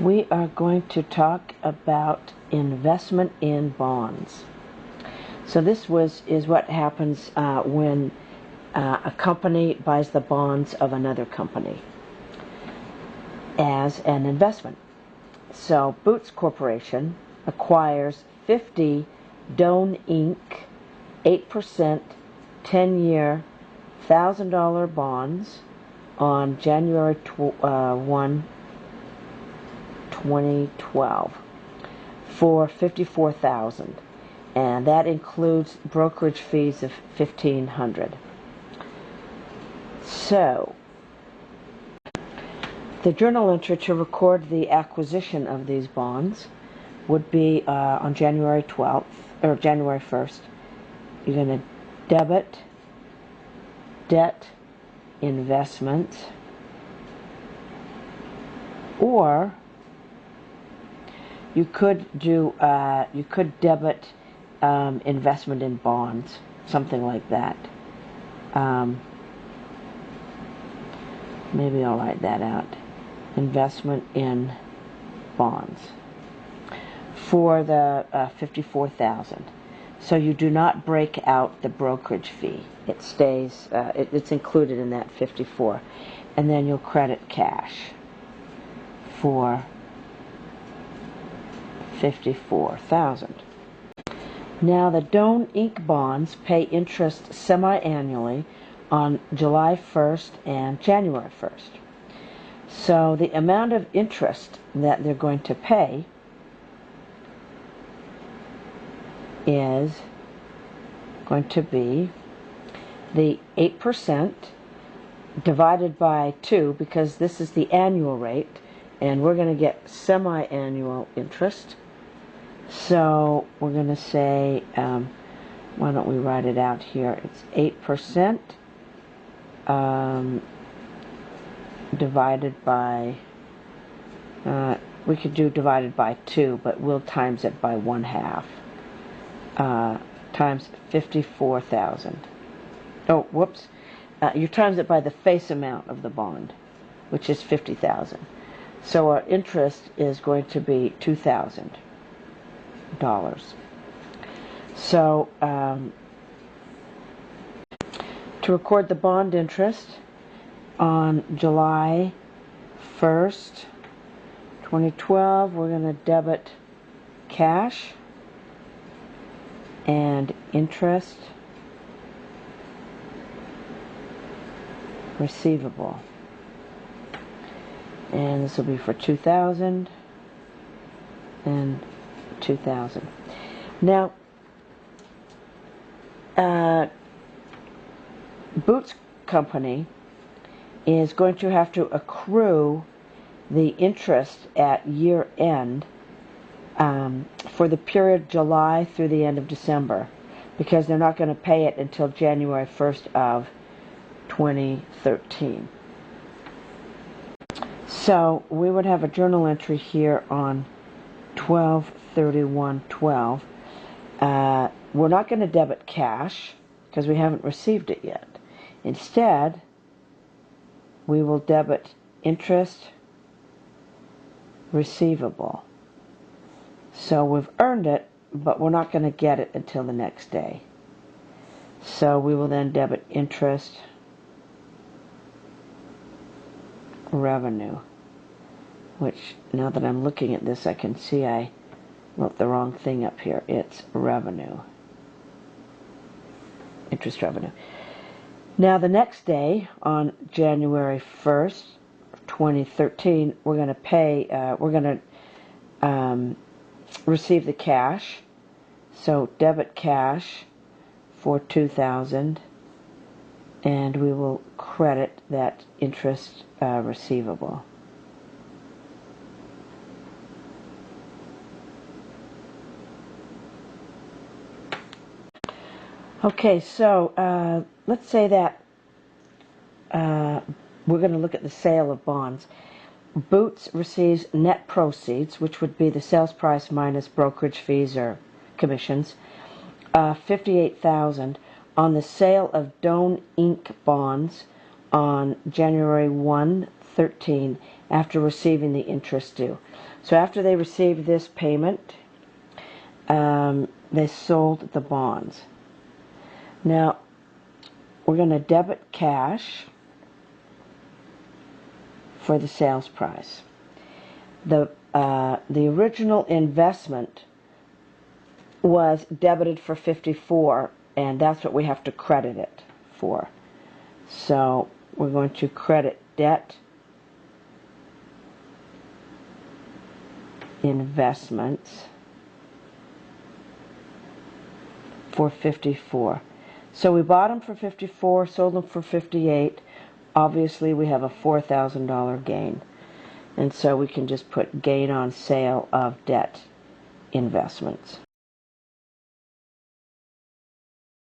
We are going to talk about investment in bonds. So this is what happens when a company buys the bonds of another company as an investment. So Bootz Corporation acquires 50 Doan Inc. 8% 10-year $1,000 bonds on January 1, 2012 for $54,000, and that includes brokerage fees of $1,500. So the journal entry to record the acquisition of these bonds would be on January 12th or January 1st. You're going to debit debt investment, or you could debit investment in bonds, something like that. Maybe I'll write that out. Investment in bonds for the $54,000. So you do not break out the brokerage fee. It stays. It's included in that 54, and then you'll credit cash for $54,000. Now the Doan Inc. bonds pay interest semi-annually on July 1st and January 1st. So the amount of interest that they're going to pay is going to be the 8% divided by 2, because this is the annual rate, and we're going to get semi-annual interest. So we're going to say, why don't we write it out here? It's 8% divided by, we could do divided by 2, but we'll times it by 1/2. Times 54,000. Oh, whoops. You times it by the face amount of the bond, which is 50,000. So our interest is going to be $2,000. So to record the bond interest on July 1st, 2012, we're going to debit cash and interest receivable, and this will be for $2,000 and $2,000. Now Bootz Company is going to have to accrue the interest at year end for the period July through the end of December, because they're not going to pay it until January 1st of 2013. So we would have a journal entry here on 12/31/12. We're not going to debit cash because we haven't received it yet. Instead, we will debit interest receivable. So we've earned it, but we're not going to get it until the next day. So we will then debit interest revenue, which, now that I'm looking at this, I can see I wrote the wrong thing up here. It's revenue. Interest revenue. Now the next day, on January 1st, 2013, we're going to pay, we're going to receive the cash. So debit cash for $2,000, and we will credit that interest receivable. Okay, so let's say that we're going to look at the sale of bonds. Bootz receives net proceeds, which would be the sales price minus brokerage fees or commissions, $58,000 on the sale of Doan Inc. bonds on January 1, 2013 after receiving the interest due. So after they received this payment, they sold the bonds. Now, we're going to debit cash for the sales price. The original investment was debited for 54, and that's what we have to credit it for. So we're going to credit debt investments for 54. So we bought them for 54, sold them for 58. Obviously we have a $4,000 gain. And so we can just put gain on sale of debt investments.